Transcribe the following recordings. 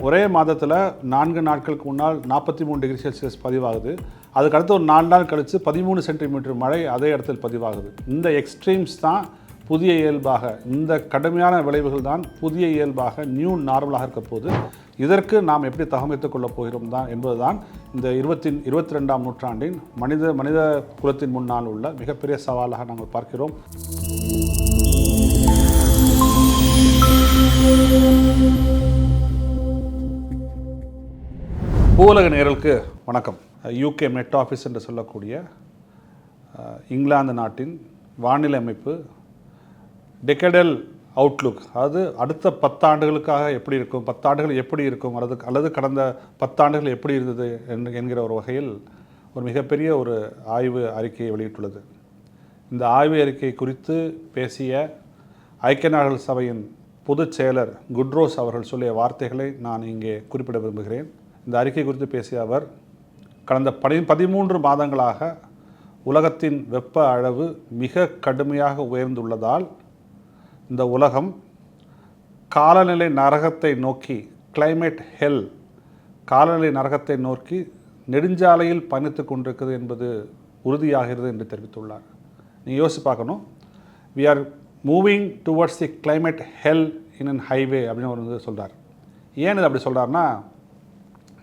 ஒரே மாதத்தில் 4 நாட்களுக்கு முன்னால் 43 டிகிரி செல்சியஸ் பதிவாகுது. அதுக்கடுத்து ஒரு 4 நாள் கழித்து 13 சென்டிமீட்டர் மழை அதே இடத்தில் பதிவாகுது. இந்த எக்ஸ்ட்ரீம்ஸ் தான் புதிய இயல்பாக, இந்த கடுமையான விளைவுகள் தான் புதிய இயல்பாக நியூ நார்மலாக இருக்க போது. இதற்கு நாம் எப்படி தகவமைத்துக் கொள்ளப் போகிறோம் தான் என்பதுதான் இந்த 22ஆம் நூற்றாண்டின் மனித குலத்தின் முன்னால் உள்ள மிகப்பெரிய சவாலாக நாங்கள் பார்க்கிறோம். பூவுலக நேயர்களுக்கு வணக்கம். யூகே மெட் ஆஃபீஸ் என்று சொல்லக்கூடிய இங்கிலாந்து நாட்டின் வானிலை அமைப்பு டெக்கடல் அவுட்லுக், அதாவது அடுத்த 10 ஆண்டுகளுக்காக எப்படி இருக்கும், 10 ஆண்டுகள் எப்படி இருக்கும், அல்லது கடந்த 10 ஆண்டுகள் எப்படி இருந்தது என்கிற ஒரு வகையில் ஒரு மிகப்பெரிய ஒரு ஆய்வு அறிக்கையை வெளியிட்டுள்ளது. இந்த ஆய்வு அறிக்கை குறித்து பேசிய ஐக்கிய நாடுகள் சபையின் பொதுச் செயலர் குட்ரோஸ் அவர்கள் சொல்லிய வார்த்தைகளை நான் இங்கே குறிப்பிட விரும்புகிறேன். இந்த அறிக்கை குறித்து பேசிய அவர், கடந்த 13 மாதங்களாக உலகத்தின் வெப்ப அளவு மிக கடுமையாக உயர்ந்துள்ளதால் இந்த உலகம் காலநிலை நரகத்தை நோக்கி, கிளைமேட் ஹெல், காலநிலை நரகத்தை நோக்கி நெடுஞ்சாலையில் பயணித்து கொண்டிருக்கிறது என்பது உறுதியாகிறது என்று தெரிவித்துள்ளார். நீங்கள் யோசிச்சு பார்க்கணும். We are moving towards the climate hell in an highway அப்படின்னு அவர் வந்து சொல்கிறார். ஏன் இது அப்படி சொல்கிறாருன்னா,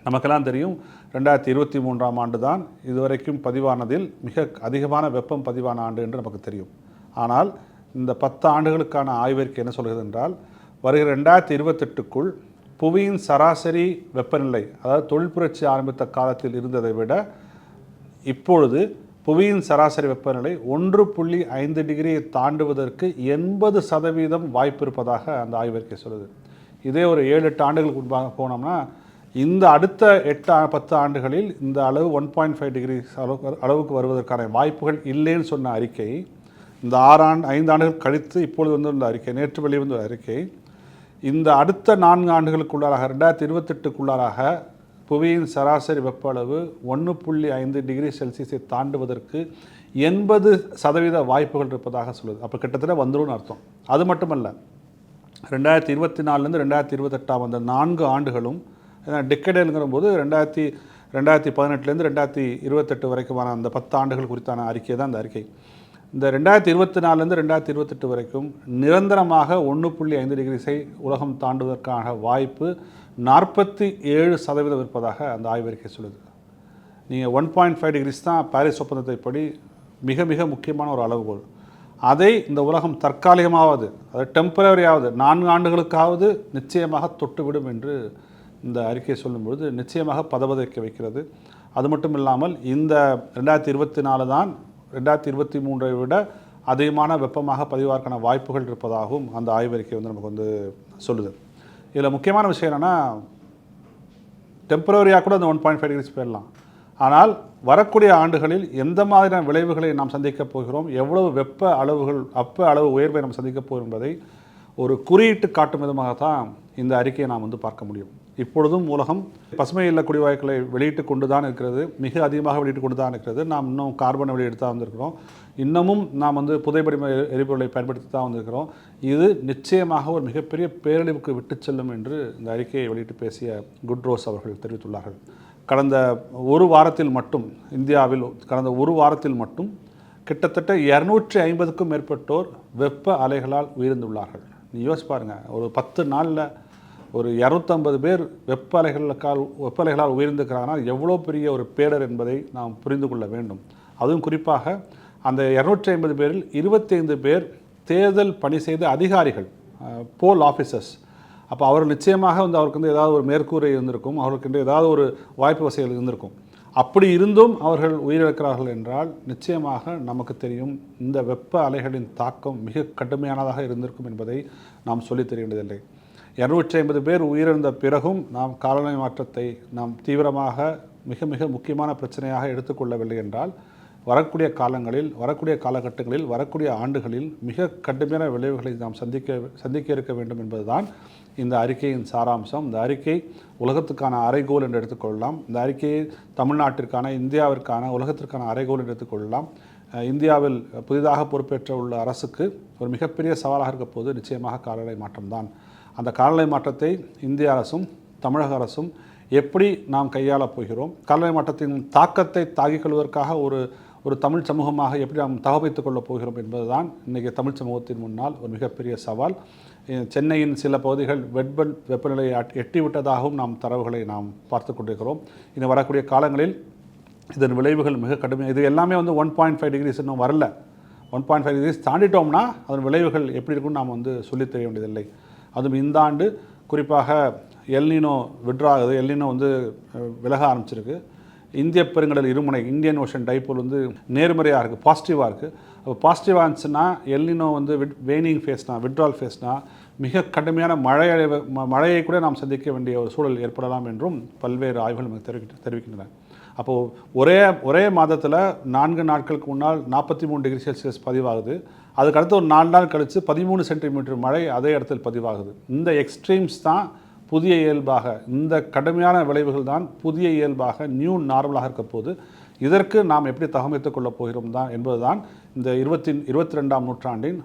நமக்கெல்லாம் தெரியும் 2023ஆம் ஆண்டு தான் இதுவரைக்கும் பதிவானதில் மிக அதிகமான வெப்பம் பதிவான ஆண்டு என்று நமக்கு தெரியும். ஆனால் இந்த 10 ஆண்டுகளுக்கான ஆய்விற்கு என்ன சொல்கிறது என்றால், வருகிற 2028க்குள் புவியின் சராசரி வெப்பநிலை, அதாவது தொழில்புரட்சி ஆரம்பித்த காலத்தில் இருந்ததை விட இப்பொழுது புவியின் சராசரி வெப்பநிலை 1.5 டிகிரியை தாண்டுவதற்கு 80% வாய்ப்பு இருப்பதாக அந்த ஆய்விற்கு சொல்லுது. இதே ஒரு 7-8 ஆண்டுகளுக்கு முன்பாக போனோம்னா, இந்த அடுத்த 8-10 ஆண்டுகளில் இந்த அளவு 1.5 டிகிரி அளவுக்கு வருவதற்கான வாய்ப்புகள் இல்லைன்னு சொன்ன அறிக்கை, இந்த 5 ஆண்டுகள் கழித்து இப்பொழுது வந்துள்ள அறிக்கை, நேற்று வெளிவந்த அறிக்கை, இந்த அடுத்த 4 ஆண்டுகளுக்குள்ளாக 2028க்குள்ளாக புவியின் சராசரி வெப்ப அளவு 1.5 டிகிரி செல்சியஸை தாண்டுவதற்கு 80% வாய்ப்புகள் இருப்பதாக சொல்லுது. அப்போ கிட்டத்தட்ட வந்துடும் அர்த்தம். அது மட்டுமல்ல, 2024லேருந்து 2028 அந்த 4 ஆண்டுகளும், டெக்கடேலுங்கிற போது 2018லேருந்து 2028 வரைக்குமான அந்த 10 ஆண்டுகள் குறித்தான அறிக்கை தான் இந்த அறிக்கை. இந்த 2024லேருந்து 2028 வரைக்கும் நிரந்தரமாக 1.5 டிகிரிஸை உலகம் தாண்டுவதற்கான வாய்ப்பு 47% இருப்பதாக அந்த ஆய்வறிக்கை சொல்லுது. நீங்கள் 1.5 டிகிரிஸ் தான் பாரிஸ் ஒப்பந்தத்தை படி மிக மிக முக்கியமான ஒரு அளவுகோல். அதை இந்த உலகம் தற்காலிகமாவது, அது டெம்பரரியாவது, 4 ஆண்டுகளுக்காவது நிச்சயமாக தொட்டுவிடும் என்று இந்த அறிக்கையை சொல்லும்பொழுது நிச்சயமாக பதபதைக்க வைக்கிறது. அது மட்டும் இல்லாமல் இந்த 2024 தான் 2023ஐ விட அதிகமான வெப்பமாக பதிவாக்கான வாய்ப்புகள் இருப்பதாகவும் அந்த ஆய்வறிக்கை வந்து நமக்கு வந்து சொல்லுது. இதில் முக்கியமான விஷயம் என்னென்னா, டெம்பரரியாக கூட அந்த 1.5 டிகிரிஸ் போயிடலாம். ஆனால் வரக்கூடிய ஆண்டுகளில் எந்த மாதிரியான விளைவுகளை நாம் சந்திக்கப் போகிறோம், எவ்வளவு வெப்ப அளவு உயர்வை நாம் சந்திக்கப் போகிறோம் என்பதை ஒரு குறியிட்டு காட்டும் விதமாகத்தான் இந்த அறிக்கையை நாம் வந்து பார்க்க முடியும். இப்பொழுதும் உலகம் பசுமை இல்ல குடிவாயுக்களை வெளியிட்டு கொண்டு தான் இருக்கிறது, மிக அதிகமாக வெளியிட்டு கொண்டு தான் இருக்கிறது. நாம் இன்னும் கார்பனை வெளியிட்டு தான் வந்திருக்கிறோம், இன்னமும் நாம் வந்து புதைபடிம எரிபொருளை பயன்படுத்தி தான் வந்திருக்கிறோம். இது நிச்சயமாக ஒரு மிகப்பெரிய பேரழிவுக்கு விட்டு செல்லும் என்று இந்த அறிக்கையை வெளியிட்டு பேசிய குட்ரோஸ் அவர்கள் தெரிவித்துள்ளார்கள். கடந்த ஒரு வாரத்தில் மட்டும், இந்தியாவில் கடந்த ஒரு வாரத்தில் மட்டும் கிட்டத்தட்ட 250க்கும் மேற்பட்டோர் வெப்ப அலைகளால் உயிரிழந்துள்ளார்கள். நீ யோசிச்சு பாருங்கள், ஒரு 10 நாளில் ஒரு 250 பேர் வெப்ப அலைகளால் உயர்ந்திருக்கிறாங்கன்னா எவ்வளோ பெரிய ஒரு பேடர் என்பதை நாம் புரிந்து கொள்ள வேண்டும். அதுவும் குறிப்பாக அந்த 250 பேரில் 25 பேர் தேர்தல் பணி செய்த அதிகாரிகள், போல் ஆஃபீஸர்ஸ். அப்போ அவர் நிச்சயமாக வந்து அவருக்கு வந்து ஏதாவது ஒரு மேற்கூரை இருந்திருக்கும், அவருக்கு ஏதாவது ஒரு வாய்ப்பு வசதிகள் இருந்திருக்கும். அப்படி இருந்தும் அவர்கள் உயிரிழக்கிறார்கள் என்றால் நிச்சயமாக நமக்கு தெரியும் இந்த வெப்ப அலைகளின் தாக்கம் மிக கடுமையானதாக இருந்திருக்கும் என்பதை நாம் சொல்லித் தெரிய வேண்டியதில்லை. 250 பேர் உயிரிழந்த பிறகும் நாம் காலநிலை மாற்றத்தை நாம் தீவிரமாக மிக மிக முக்கியமான பிரச்சனையாக எடுத்துக்கொள்ளவில்லை என்றால் வரக்கூடிய காலங்களில், வரக்கூடிய காலகட்டங்களில், வரக்கூடிய ஆண்டுகளில் மிக கடுமையான விளைவுகளை நாம் சந்திக்க இருக்க வேண்டும் என்பதுதான் இந்த அறிக்கையின் சாராம்சம். இந்த அறிக்கை உலகத்துக்கான அறைகோல் என்று எடுத்துக்கொள்ளலாம். இந்த அறிக்கையை தமிழ்நாட்டிற்கான, இந்தியாவிற்கான, உலகத்திற்கான அறைகோல் என்று எடுத்துக்கொள்ளலாம். இந்தியாவில் புதிதாக பொறுப்பேற்ற உள்ள அரசுக்கு ஒரு மிகப்பெரிய சவாலாக இருக்க போது நிச்சயமாக காலநிலை மாற்றம்தான். அந்த காலநிலை மாற்றத்தை இந்திய அரசும் தமிழக அரசும் எப்படி நாம் கையாளப் போகிறோம், காலநிலை மாற்றத்தின் தாக்கத்தை தாங்கிக் கொள்வதற்காக ஒரு தமிழ் சமூகமாக எப்படி நாம் தகவமைத்துக் கொள்ளப் போகிறோம் என்பதுதான் இன்றைக்கி தமிழ் சமூகத்தின் முன்னால் ஒரு மிகப்பெரிய சவால். சென்னையின் சில பகுதிகள் வெப்பநிலையை எட்டிவிட்டதாகவும் நாம் தரவுகளை நாம் பார்த்து கொண்டிருக்கிறோம். இனி வரக்கூடிய காலங்களில் இதன் விளைவுகள் மிக கடுமையாக, இது எல்லாமே 1.5 டிகிரிஸ் இன்னும் வரல. 1.5 டிகிரிஸ் தாண்டிட்டோம்னா அதன் விளைவுகள் எப்படி இருக்குன்னு நாம் சொல்லித் தெரிய வேண்டியதில்லை. அதுவும் இந்த ஆண்டு குறிப்பாக எல்னினோ விட்ராகுது, எல்னினோ விலக ஆரம்பிச்சிருக்கு. இந்திய பெருங்கடல் இருமுனை, இந்தியன் ஓஷன் டைபோல் நேர்மறையாக இருக்குது, பாசிட்டிவாக இருக்குது. அப்போ பாசிட்டிவாக இருந்துச்சுன்னா எல்னினோ வேனிங் ஃபேஸ்னா, விட்ரால் ஃபேஸ்னா மிக கடுமையான மழையை கூட நாம் சந்திக்க வேண்டிய ஒரு சூழல் ஏற்படலாம் என்றும் பல்வேறு ஆய்வுகள் நமக்கு தெரிவிக்கின்றன. அப்போது ஒரே மாதத்தில் 4 நாட்களுக்கு முன்னால் 43 டிகிரி செல்சியஸ் பதிவாகுது. அதுக்கடுத்து ஒரு 4 நாள் கழித்து 13 சென்டிமீட்டர் மழை அதே இடத்தில் பதிவாகுது. இந்த எக்ஸ்ட்ரீம்ஸ் தான் புதிய இயல்பாக, இந்த கடுமையான விளைவுகள் தான் புதிய இயல்பாக நியூ நார்மலாக இருக்க போது. இதற்கு நாம் எப்படி தகவமைத்துக் கொள்ளப் போகிறோம் தான் என்பதுதான் இந்த 22ஆம் நூற்றாண்டின்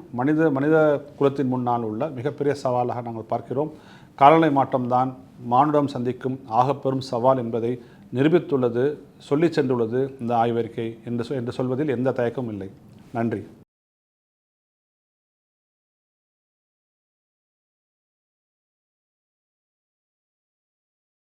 மனித குலத்தின் முன்னால் உள்ள மிகப்பெரிய சவாலாக நாங்கள் பார்க்கிறோம். காலநிலை மாற்றம்தான் மானுடம் சந்திக்கும் ஆகப்பெரும் சவால் என்பதை நிரூபித்துள்ளது, சொல்லி சென்றுள்ளது இந்த ஆய்வறிக்கை என்று சொல்வதில் எந்த தயக்கமும் இல்லை. நன்றி.